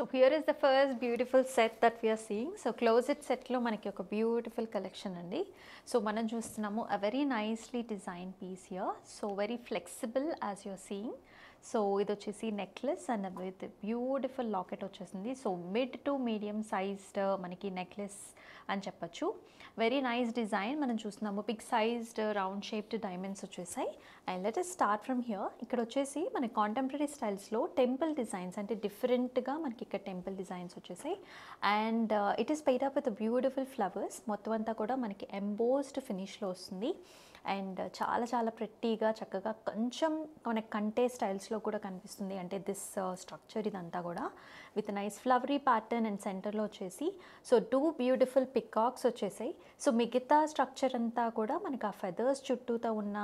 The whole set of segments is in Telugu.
So here is the first beautiful set that we are seeing. So closet set lo manaki oka beautiful collection andi. So manam chustunnamo a very nicely designed piece here. So very flexible as you are seeing. So ఇది వచ్చేసి necklace and with beautiful locket వచ్చేసింది. So mid to medium sized మనకి నెక్లెస్ అని చెప్పచ్చు. వెరీ నైస్ డిజైన్ మనం చూస్తున్నాము. Big sized round shaped diamonds వచ్చేసాయి. And let us start from here. ఇక్కడ వచ్చేసి మన కాంటెంపరీ స్టైల్స్లో టెంపుల్ డిజైన్స్ అంటే డిఫరెంట్గా మనకి ఇక్కడ టెంపుల్ డిజైన్స్ వచ్చేసాయి. And it is paid up with beautiful flowers. మొత్తం అంతా కూడా మనకి ఎంబోస్డ్ ఫినిష్లో వస్తుంది. అండ్ చాలా చాలా ప్రెట్టీగా చక్కగా కొంచెం మనకి కంటే స్టైల్స్లో కూడా కనిపిస్తుంది. అంటే దిస్ స్ట్రక్చర్ ఇదంతా కూడా with nice flowery pattern and సెంటర్లో వచ్చేసి సో 2 బ్యూటిఫుల్ పికాక్స్ వచ్చేసాయి. సో మిగతా స్ట్రక్చర్ అంతా కూడా మనకి ఆ ఫెదర్స్ చుట్టూతో ఉన్న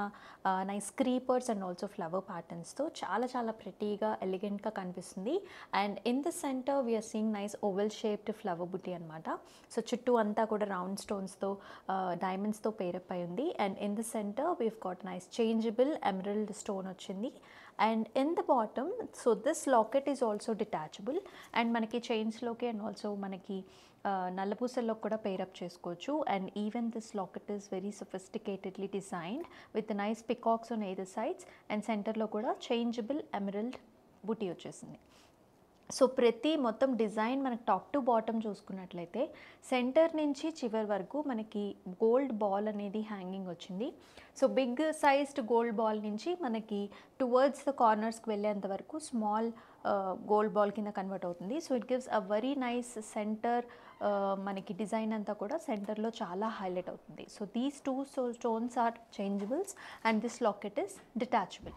nice creepers and also flower ప్యాటర్న్స్తో చాలా చాలా ప్రెట్టీగా ఎలిగెంట్గా కనిపిస్తుంది. And in the centre we are seeing nice oval shaped flower బుటీ అనమాట. సో చుట్టూ అంతా కూడా రౌండ్ స్టోన్స్తో డైమండ్స్తో పేరప్ అయి ఉంది. And in the center we've got nice changeable emerald stone వచ్చింది. and in the bottom so this locket is also detachable and మనకి చైన్స్ లోకి అండ్ ఆల్సో మనకి నల్లపూసల్లో కూడా పేర్ అప్ చేసుకోవచ్చు. And even this locket is very sophisticatedly designed with nice peacocks on either sides and సెంటర్లో కూడా చేంజబుల్ ఎమరల్డ్ బుటీ వచ్చేసింది. సో ప్రతి మొత్తం డిజైన్ మనకి టాప్ టు బాటమ్ చూసుకున్నట్లయితే సెంటర్ నుంచి చివరి వరకు మనకి గోల్డ్ బాల్ అనేది హ్యాంగింగ్ వచ్చింది. So big sized gold ball నుంచి మనకి టువర్డ్స్ ద కార్నర్స్కి వెళ్ళేంత వరకు స్మాల్ గోల్డ్ బాల్ కింద కన్వర్ట్ అవుతుంది. So it gives a very nice centre. మనకి డిజైన్ అంతా కూడా సెంటర్లో చాలా హైలైట్ అవుతుంది. So these 2 stones are changeables and this locket is detachable.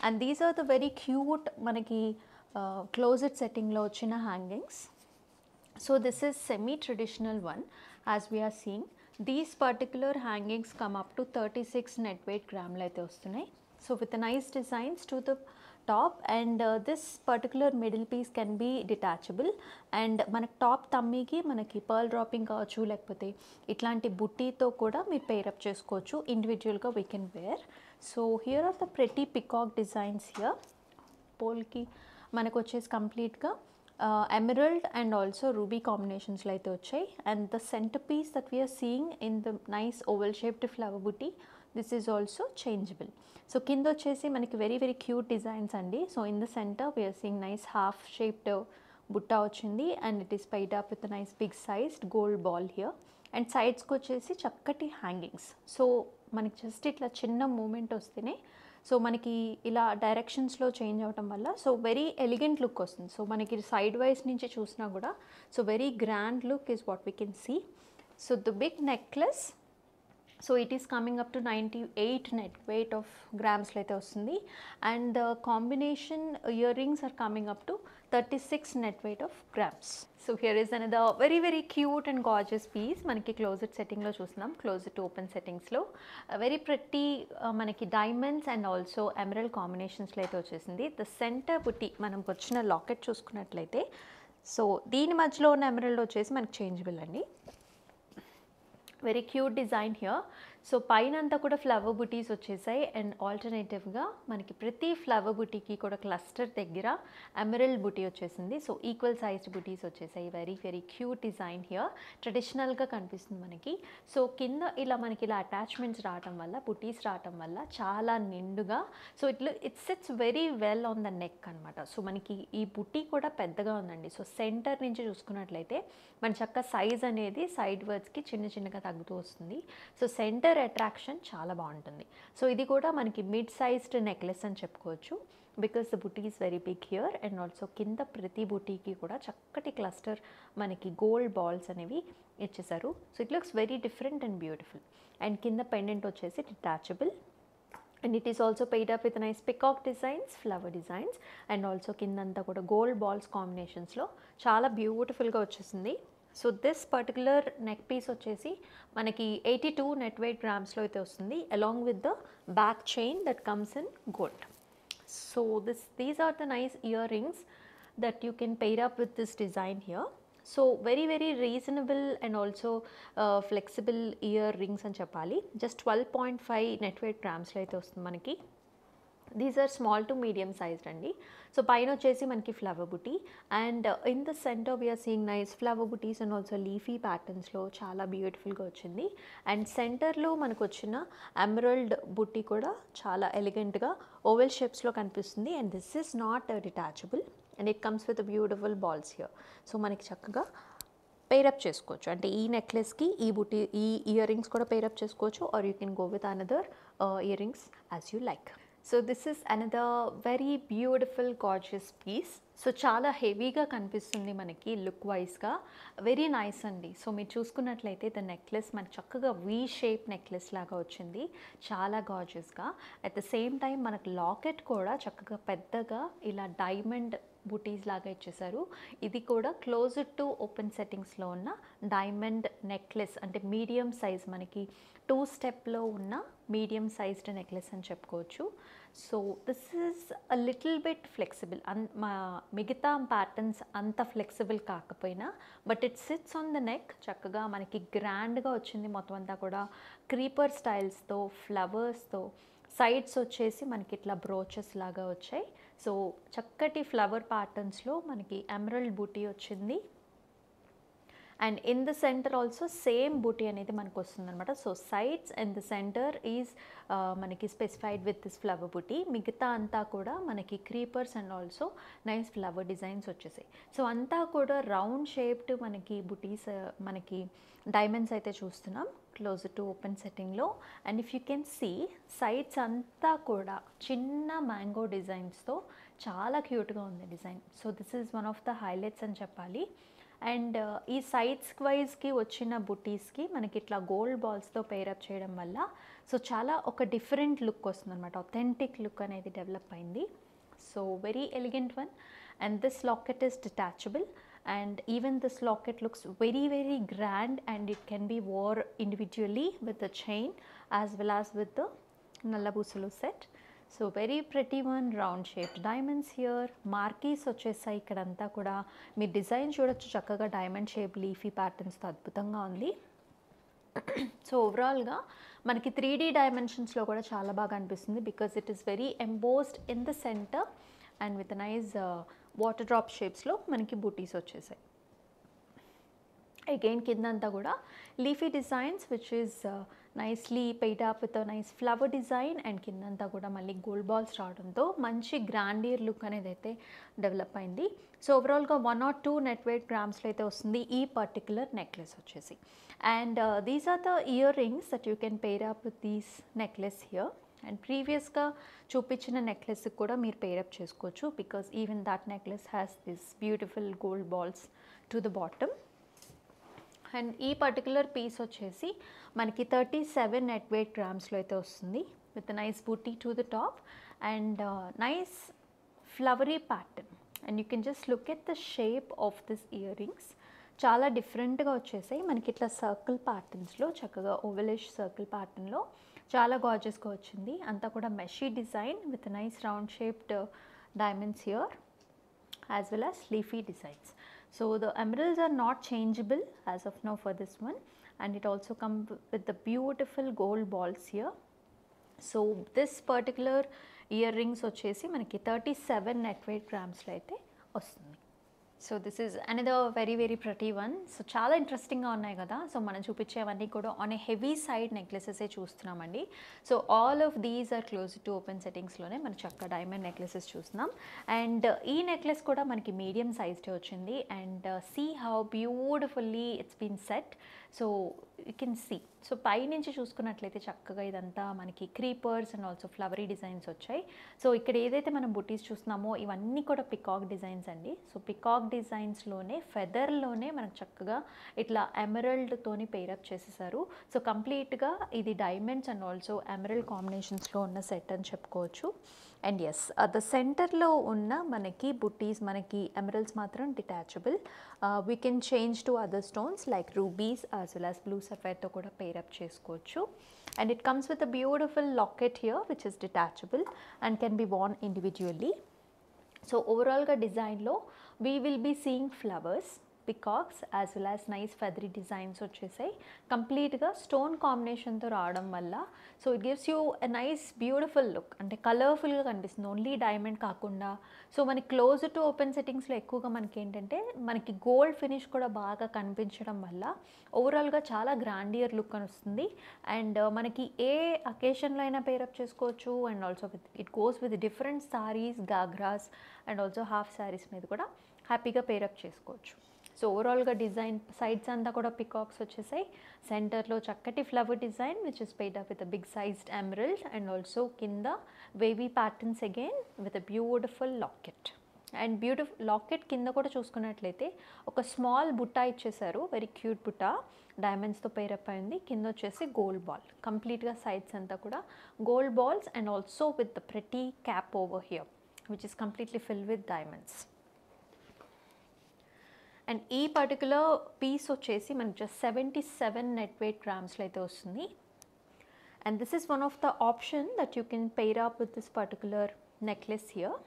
And these are the very cute మనకి closet setting lo ochina hangings. So this is semi traditional one as we are seeing. These particular hangings come up to 36 net weight gram lo aithe vastunnayi. So with a nice designs to the top and this particular middle piece can be detachable and మనకి టాప్ తమ్మికి మనకి పర్ల్ డ్రాపింగ్ కావచ్చు లేకపోతే ఇట్లాంటి బుట్టీతో కూడా మీరు పేరప్ చేసుకోవచ్చు. ఇండివిజువల్గా we can wear. So here are the pretty peacock designs here. Polki మనకు వచ్చేసి కంప్లీట్గా ఎమరల్డ్ అండ్ ఆల్సో రూబీ కాంబినేషన్స్లో అయితే వచ్చాయి. And the centre piece that we're seeing in the nice oval shaped flower బుటీ this is also changeable. So కింద వచ్చేసి మనకి వెరీ వెరీ క్యూట్ డిజైన్స్ అండి. So in the centre we are seeing nice half shaped బుట్ట వచ్చింది and it is paired up with nice big sized gold ball here. And సైడ్స్కి వచ్చేసి చక్కటి హ్యాంగింగ్స్. సో మనకి జస్ట్ ఇట్లా చిన్న మూమెంట్ వస్తేనే సో మనకి ఇలా డైరెక్షన్స్లో చేంజ్ అవ్వటం వల్ల సో వెరీ ఎలిగెంట్ లుక్ వస్తుంది. సో మనకి సైడ్ వైజ్ నుంచి చూసినా కూడా so very grand look is what we can see. So the big necklace so it is coming up to 98 net weight of గ్రామ్స్లో అయితే వస్తుంది. And the combination earrings are coming up to 36 net weight of grams. So here is another very very cute and gorgeous piece. మనకి క్లోజెట్ సెట్టింగ్లో చూస్తున్నాం. క్లోజెట్ ఓపెన్ సెట్టింగ్స్లో వెరీ ప్రెట్టి మనకి డైమండ్స్ అండ్ ఆల్సో ఎమరల్డ్ కాంబినేషన్స్లో అయితే వచ్చేసింది. ద సెంటర్ బుట్టి మనకు వచ్చిన లాకెట్ చూసుకున్నట్లయితే సో దీని మధ్యలో ఉన్న ఎమరల్డ్ వచ్చేసి మనకి చేంజబుల్ అండి. Very cute design here. So పైన అంతా కూడా ఫ్లవర్ బుటీస్ వచ్చేసాయి అండ్ ఆల్టర్నేటివ్గా మనకి ప్రతి ఫ్లవర్ బుటీకి కూడా క్లస్టర్ దగ్గర ఎమరల్డ్ బుటీ వచ్చేసింది. సో ఈక్వల్ సైజ్డ్ బుటీస్ వచ్చేసాయి. Very very cute design here. ట్రెడిషనల్గా కనిపిస్తుంది మనకి. సో కింద ఇలా మనకి ఇలా అటాచ్మెంట్స్ రావటం వల్ల బుటీస్ రావటం వల్ల చాలా నిండుగా so it sits very well on the neck అనమాట. సో మనకి ఈ బుటీ కూడా పెద్దగా ఉందండి. సో సెంటర్ నుంచి చూసుకున్నట్లయితే మన చక్క సైజ్ అనేది సైడ్ వర్డ్స్కి చిన్న చిన్నగా తగ్గుతూ వస్తుంది. సో సెంటర్ అట్రాక్షన్ చాలా బాగుంటుంది. సో ఇది కూడా మనకి మిడ్ సైజ్డ్ నెక్లెస్ అని చెప్పుకోవచ్చు because the buti is very big here. And also కింద ప్రతి బుటీకి కూడా చక్కటి క్లస్టర్ మనకి గోల్డ్ బాల్స్ అనేవి ఇచ్చేసారు. So it looks very different and beautiful. And కింద పెండెంట్ వచ్చేసి detachable and it is also paid up with nice peacock designs, flower designs and also కిందంతా కూడా గోల్డ్ బాల్స్ కాంబినేషన్స్లో చాలా బ్యూటిఫుల్గా వచ్చేసింది. So this particular neck piece వచ్చేసి మనకి 82 నెట్ వెయిట్ గ్రామ్స్లో అయితే వస్తుంది along with the back chain that comes in gold. So these are the nice earrings that you can pair up with this design here. So very very reasonable and also flexible earrings అని చెప్పాలి. జస్ట్ 12.5 నెట్ వెయిట్ గ్రామ్స్లో అయితే వస్తుంది మనకి. These are small to medium sized అండి. సో పైన వచ్చేసి మనకి flower buti and in the centre we are seeing nice flower butis and also leafy ప్యాటర్న్స్లో చాలా బ్యూటిఫుల్గా వచ్చింది. అండ్ సెంటర్లో మనకు వచ్చిన ఎమరల్డ్ బుటీ కూడా చాలా ఎలిగెంట్గా ఓవెల్ షేప్స్లో కనిపిస్తుంది. And this is not detachable and it comes with beautiful balls here. So మనకి చక్కగా పేరప్ చేసుకోవచ్చు. అంటే ఈ నెక్లెస్కి ఈ ఇయర్ రింగ్స్ కూడా పేరప్ చేసుకోవచ్చు, or you can go with another earrings as you like. So this is another very beautiful gorgeous piece. So చాలా హెవీగా కనిపిస్తుంది మనకి లుక్ వైజ్గా, వెరీ నైస్ అండి. సో మీరు చూసుకున్నట్లయితే ద నెక్లెస్ మనకి చక్కగా వీ షేప్ నెక్లెస్ లాగా వచ్చింది, చాలా గార్జియస్గా. అట్ ద సేమ్ టైం మనకు లాకెట్ కూడా చక్కగా పెద్దగా ఇలా డైమండ్ బుటీస్ లాగా ఇచ్చేసారు. ఇది కూడా క్లోజ్డ్ టు ఓపెన్ సెట్టింగ్స్లో ఉన్న డైమండ్ నెక్లెస్, అంటే మీడియం సైజ్, మనకి 2 స్టెప్లో ఉన్న మీడియం సైజ్డ్ నెక్లెస్ అని చెప్పుకోవచ్చు. So this is a little bit flexible. మిగతా ప్యాటర్న్స్ అంత ఫ్లెక్సిబుల్ కాకపోయినా but it sits on the neck. చక్కగా మనకి గ్రాండ్గా వచ్చింది మొత్తం అంతా కూడా, క్రీపర్ స్టైల్స్తో, ఫ్లవర్స్తో. సైడ్స్ వచ్చేసి మనకి ఇట్లా బ్రోచెస్ లాగా వచ్చాయి. సో చక్కటి ఫ్లవర్ ప్యాటర్న్స్లో మనకి ఎమరల్డ్ బూటీ వచ్చింది. And in the centre also same బూటీ అనేది మనకు వస్తుంది అనమాట. So sides and the centre is మనకి స్పెసిఫైడ్ విత్ దిస్ ఫ్లవర్ బూటీ. మిగతా అంతా కూడా మనకి creepers and also nice flower designs వచ్చేసాయి. సో అంతా కూడా రౌండ్ షేప్డ్ మనకి బుటీస్, మనకి డైమండ్స్ అయితే చూస్తున్నాం క్లోజ్ టు ఓపెన్ సెట్టింగ్లో. And if you can see sides అంతా కూడా చిన్న మ్యాంగో డిజైన్స్తో చాలా క్యూట్గా ఉంది design. So this is one of the highlights అని చెప్పాలి. అండ్ ఈ సైడ్స్ వైజ్కి వచ్చిన బుటీస్కి మనకి ఇట్లా గోల్డ్ బాల్స్తో పేరప్ చేయడం వల్ల సో చాలా ఒక డిఫరెంట్ లుక్ వస్తుంది అనమాట, అథెంటిక్ లుక్ అనేది డెవలప్ అయింది. So very elegant one. And this locket is detachable and even this locket looks very very grand and it can be wore individually with the chain as well as with the nallabusulu set. So very pretty one, round shaped diamonds here. Marquees వచ్చేసాయి ఇక్కడంతా కూడా. మీ డిజైన్ చూడొచ్చు, చక్కగా డైమండ్ షేప్ లీఫీ ప్యాటర్న్స్తో అద్భుతంగా ఉంది. సో ఓవరాల్గా మనకి 3D డైమెన్షన్స్లో కూడా చాలా బాగా అనిపిస్తుంది because it is very embossed in the centre and with nice water drop షేప్స్లో మనకి బూటీస్ వచ్చేసాయి. అగైన్ కిందంతా కూడా leafy designs which is nicely paid up with nice flower design and కిందంతా కూడా మళ్ళీ గోల్డ్ బాల్స్ రావడంతో మంచి గ్రాండియర్ లుక్ అనేది అయితే డెవలప్ అయింది. సో ఓవరాల్గా 1 or 2 నెట్ వెయిట్ గ్రామ్స్లో అయితే వస్తుంది ఈ పర్టికులర్ నెక్లెస్ వచ్చేసి. And these are the earrings that you can pair up with these necklace here. And ప్రీవియస్గా చూపించిన నెక్లెస్కి కూడా మీరు పేరప్ చేసుకోవచ్చు because even that necklace has this beautiful gold balls to the bottom. And ఈ పర్టికులర్ పీస్ వచ్చేసి మనకి 37 నెట్ వెయిట్ గ్రామ్స్లో అయితే వస్తుంది with nice buti to the top and nice flowery pattern. And you can just look at the shape of this ear rings. చాలా డిఫరెంట్గా వచ్చేసాయి మనకి ఇట్లా సర్కిల్ ప్యాటర్న్స్లో, చక్కగా ఓవెలిష్ సర్కిల్ ప్యాటర్న్లో చాలా గార్జియస్గా వచ్చింది. అంతా కూడా మెషీ design with nice round shaped diamonds here as well as leafy designs. So the emeralds are not changeable as of now for this one and it also comes with the beautiful gold balls here. So this particular earrings వచ్చేసి మనకి 37 net weight grams లో అయితే వస్తుంది. So this is another very very pretty one. So చాలా ఇంట్రెస్టింగ్గా ఉన్నాయి కదా. సో మనం చూపించేవన్నీ కూడా ఆన్ ఏ హెవీ సైడ్ నెక్లెసెసే చూస్తున్నామండి. So all of these are close to open సెట్టింగ్స్లోనే మనం చక్కగా డైమండ్ నెక్లెసెస్ చూస్తున్నాం. అండ్ ఈ నెక్లెస్ కూడా మనకి మీడియం సైజ్డే వచ్చింది. And see how beautifully it's been set. So you can see. So పైనుంచి చూసుకున్నట్లయితే చక్కగా ఇదంతా మనకి creepers and also flowery designs వచ్చాయి. సో ఇక్కడ ఏదైతే మనం బుటీస్ చూస్తున్నామో ఇవన్నీ కూడా పికాక్ డిజైన్స్ అండి. సో పికాక్ డిజైన్స్లోనే ఫెదర్లోనే మనకు చక్కగా ఇట్లా ఎమరల్డ్తోని పేరప్ చేసేసారు. సో కంప్లీట్గా ఇది డైమండ్స్ అండ్ ఆల్సో ఎమరల్డ్ కాంబినేషన్స్లో ఉన్న సెట్ అని చెప్పుకోవచ్చు. అండ్ ఎస్ ద సెంటర్లో ఉన్న మనకి బుటీస్, మనకి ఎమరల్డ్స్ మాత్రం detachable. We can change to other stones like rubies as well as blue సఫైర్తో కూడా పేరప్ చేసుకోవచ్చు. And it comes with a beautiful locket here which is detachable and can be worn individually. So ఓవరాల్గా డిజైన్లో we will be seeing flowers, peacocks as well as nice feathery designs వచ్చేసాయి. కంప్లీట్గా స్టోన్ కాంబినేషన్తో రావడం వల్ల so it gives you a nice beautiful look, అంటే కలర్ఫుల్గా కనిపిస్తుంది, ఓన్లీ డైమండ్ కాకుండా. సో మనకి క్లోజ్ టు ఓపెన్ సెట్టింగ్స్లో ఎక్కువగా మనకి ఏంటంటే మనకి గోల్డ్ ఫినిష్ కూడా బాగా కనిపించడం వల్ల ఓవరాల్గా చాలా గ్రాండియర్ లుక్ అని వస్తుంది. అండ్ మనకి ఏ అకేషన్లో అయినా పేరప్ చేసుకోవచ్చు. And also with it goes with different saris, ghagras and also half saris మీద కూడా హ్యాపీగా పేరప్ చేసుకోవచ్చు. సో ఓవరాల్గా డిజైన్ సైడ్స్ అంతా కూడా పికాక్స్ వచ్చేసాయి. సెంటర్లో చక్కటి flower design which is paid up with big sized emerald and also కింద wavy patterns again with a beautiful locket. And beautiful locket కింద కూడా చూసుకున్నట్లయితే ఒక స్మాల్ బుట్ట ఇచ్చేసారు, వెరీ క్యూట్ బుట్ట, డైమండ్స్తో పేరప్ అయింది. కింద వచ్చేసి గోల్డ్ బాల్, కంప్లీట్గా సైడ్స్ అంతా కూడా gold balls and also with the pretty cap over here which is completely fill with diamonds. And ఈ పర్టికులర్ పీస్ వచ్చేసి మనకి జస్ట్ 77 నెట్ వెయిట్ గ్రామ్స్లో అయితే వస్తుంది. And this is one of the option that you can pair up with this particular necklace here.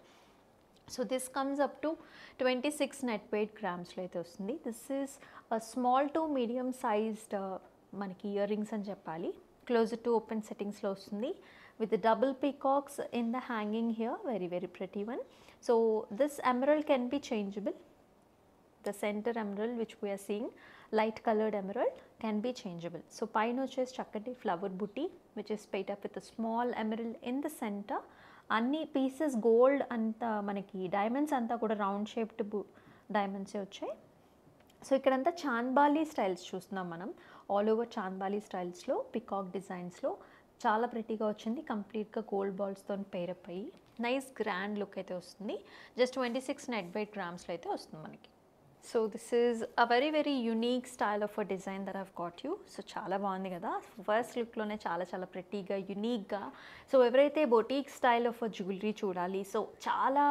So this comes up to 26 net weight గ్రామ్స్లో అయితే వస్తుంది. This is small to medium sized మనకి ఇయర్ రింగ్స్ అని చెప్పాలి. క్లోజ్ టు ఓపెన్ సెట్టింగ్స్లో వస్తుంది with double peacocks in the hanging here, very very pretty one. So this emerald can be changeable. The center emerald which we are seeing, light colored emerald, can be changeable. So పైన వచ్చేసి చక్కటి ఫ్లవర్ బుట్టి which is paid up with a small emerald in the center. అన్ని పీసెస్ గోల్డ్ అంతా మనకి డైమండ్స్ అంతా కూడా రౌండ్ షేప్డ్ డైమండ్సే వచ్చాయి. సో ఇక్కడంతా చాంద్బాలి స్టైల్స్ చూస్తున్నాం మనం, ఆల్ ఓవర్ చాంద్బాలి స్టైల్స్లో పికాక్ డిజైన్స్లో చాలా ప్రెటీగా వచ్చింది. కంప్లీట్గా గోల్డ్ బాల్స్తో పేరప్ అయ్యి నైస్ గ్రాండ్ లుక్ అయితే వస్తుంది. జస్ట్ 26 నెట్ వెయిట్ గ్రామ్స్లో అయితే వస్తుంది మనకి. So this is a very very unique style of a design that I've got you. So చాలా బాగుంది కదా, ఫస్ట్ లుక్లోనే చాలా చాలా ప్రెట్టీగా యూనిక్గా. సో ఎవరైతే boutique style of a jewellery చూడాలి, సో చాలా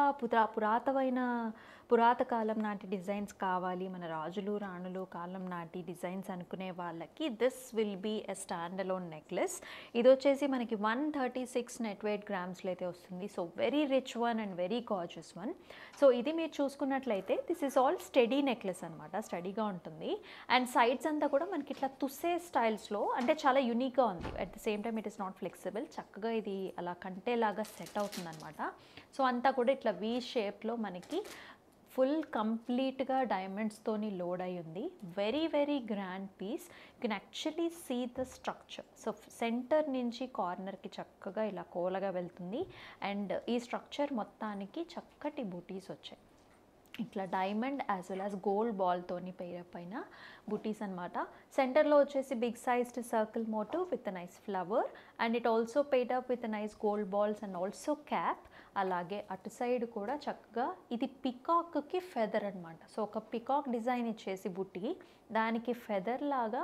పురాతకాలం నాటి డిజైన్స్ కావాలి, మన రాజులు రాణులు కాలం నాటి డిజైన్స్ అనుకునే వాళ్ళకి this will be a stand alone necklace. ఇది వచ్చేసి మనకి 136 నెట్ వెయిట్ గ్రామ్స్లో అయితే వస్తుంది. So very rich one and very gorgeous one. So ఇది మీరు చూసుకున్నట్లయితే this is all sturdy necklace అనమాట, స్టడీగా ఉంటుంది. అండ్ సైడ్స్ అంతా కూడా మనకి ఇట్లా తుస్సే స్టైల్స్లో, అంటే చాలా యూనిక్గా ఉంది. At the same time it is not flexible, చక్కగా ఇది అలా కంటేలాగా సెట్ అవుతుంది అనమాట. సో అంతా కూడా ఇట్లా వీ షేప్లో మనకి ఫుల్ కంప్లీట్గా డైమండ్స్తోని లోడ్ అయి ఉంది. Very very grand piece. You can actually see the structure. So centre నుంచి కార్నర్కి చక్కగా ఇలా కోలగా వెళ్తుంది. అండ్ ఈ స్ట్రక్చర్ మొత్తానికి చక్కటి బూటీస్ వచ్చాయి, ఇట్లా diamond as well as gold బాల్తోని పేరప్ అయిన బూటీస్ అనమాట. సెంటర్లో వచ్చేసి big sized circle motif with nice flower and it also paid up with nice gold balls and also cap. అలాగే అటు సైడ్ కూడా చక్కగా ఇది పికాక్కి ఫెదర్ అనమాట. సో ఒక పికాక్ డిజైన్ ఇచ్చేసి బుట్టి దానికి ఫెదర్ లాగా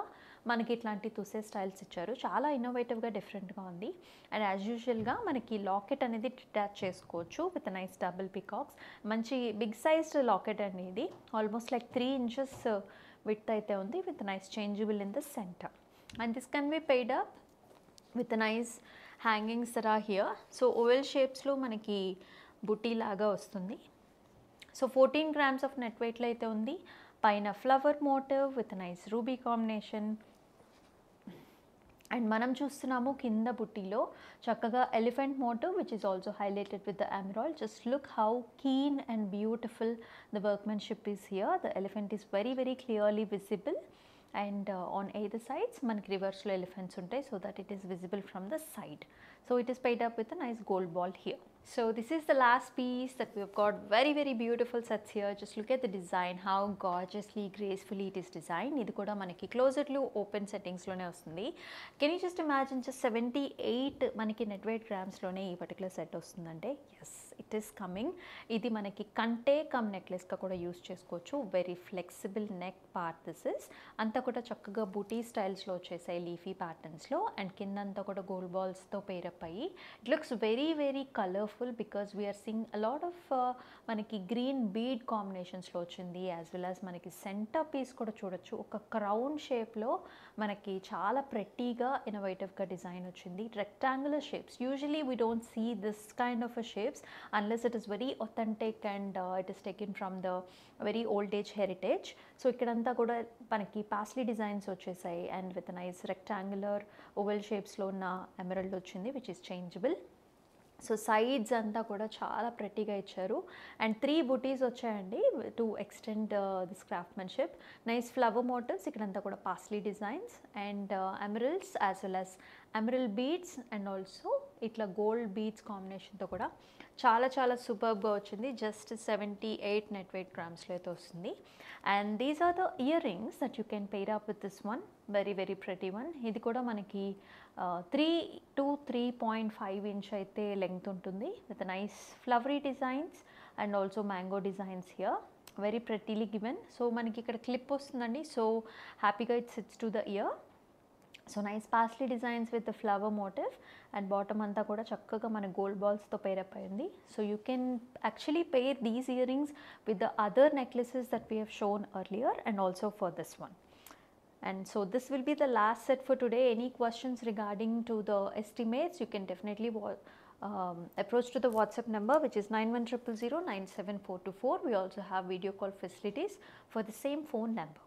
మనకి ఇట్లాంటి తుసే స్టైల్స్ ఇచ్చారు. చాలా ఇన్నోవేటివ్గా డిఫరెంట్గా ఉంది. అండ్ యాజ్ యూజువల్గా మనకి లాకెట్ అనేది అటాచ్ చేసుకోవచ్చు విత్ నైస్ డబుల్ పికాక్స్. మంచి బిగ్ సైజ్డ్ లాకెట్ అనేది ఆల్మోస్ట్ లైక్ 3 inches విడ్త్ అయితే ఉంది with nice changeable in the centre. And this can be paid up with nice hangings that are here. So oval షేప్స్లో మనకి బుట్టి లాగా వస్తుంది. సో 14 grams ఆఫ్ నెట్ వెయిట్లో అయితే ఉంది. పైన flower motif with nice ruby combination. And మనం చూస్తున్నాము కింద బుట్టిలో చక్కగా elephant motif which is also highlighted with the emerald. Just look how keen and beautiful the workmanship is here. The elephant is very very clearly visible. And on either sides మనకి రివర్స్లో ఎలిఫెంట్స్ ఉంటాయి so that it is visible from the side. So it is paid up with a nice gold ball here. So this is the last piece that we have got. Very very beautiful sets here. Just look at the design, how gorgeously gracefully it is designed. ఇది కూడా మనకి క్లోజెడ్ లు ఓపెన్ సెట్టింగ్స్లోనే వస్తుంది. Can you just imagine just 78 మనకి నెట్ వెయిట్ గ్రామ్స్లోనే ఈ పర్టికులర్ సెట్ వస్తుందంటే ఎస్ ఇట్ ఈస్ కమింగ్. ఇది మనకి కంటే కమ్ నెక్లెస్గా కూడా యూస్ చేసుకోవచ్చు. Very flexible neck part this is. అంతా కూడా చక్కగా బూటీ స్టైల్స్లో వచ్చేసాయి లీఫీ ప్యాటర్న్స్లో. అండ్ కిందంతా కూడా గోల్డ్ బాల్స్తో పేరప్ అయ్యి it looks very very colourful because we are seeing a lot of మనకి గ్రీన్ బీడ్ కాంబినేషన్స్లో వచ్చింది. యాజ్ వెల్ యాజ్ మనకి సెంటర్ పీస్ కూడా చూడొచ్చు, ఒక క్రౌన్ షేప్లో మనకి చాలా ప్రెట్టీగా ఇన్నోవేటివ్గా డిజైన్ వచ్చింది. Rectangular shapes usually we don't see this kind of a shapes. unless it is very authentic and it is taken from the very old age heritage. So ఇక్కడంతా కూడా మనకి పాస్లీ డిజైన్స్ వచ్చేసాయి and with nice rectangular oval షేప్స్లో ఉన్న ఎమరల్డ్ వచ్చింది which is changeable. So sides అంతా కూడా చాలా ప్రెట్టీగా ఇచ్చారు అండ్ 3 బుటీస్ వచ్చాయండి to extend this craftsmanship. Nice flower motifs ఇక్కడంతా కూడా paisley designs and emeralds as well as emerald beads and also ఇట్లా గోల్డ్ బీడ్స్ కాంబినేషన్తో కూడా చాలా చాలా సూపర్గా వచ్చింది. జస్ట్ 78 నెట్ వెయిట్ గ్రామ్స్లో అయితే వస్తుంది. And these are the earrings that you can pair up with this one, very very pretty one. ఇది కూడా మనకి 3 to 3.5 ఇంచ్ అయితే లెంగ్త్ ఉంటుంది with nice flowery designs and also mango designs here, very prettily given. So మనకి ఇక్కడ క్లిప్ వస్తుందండి, సో హ్యాపీగా it sits to the ear. So nice paisley designs with the flower motif and bottom అంతా కూడా చక్కగా మన గోల్డ్ బాల్స్తో పేరప్ అయింది. So you can actually pair these ear rings with the other necklaces that we have shown earlier and also for this one. And so this will be the last set for today. Any questions regarding to the estimates, you can definitely approach to the WhatsApp number which is 9100097424. We also have video call facilities for the same phone number.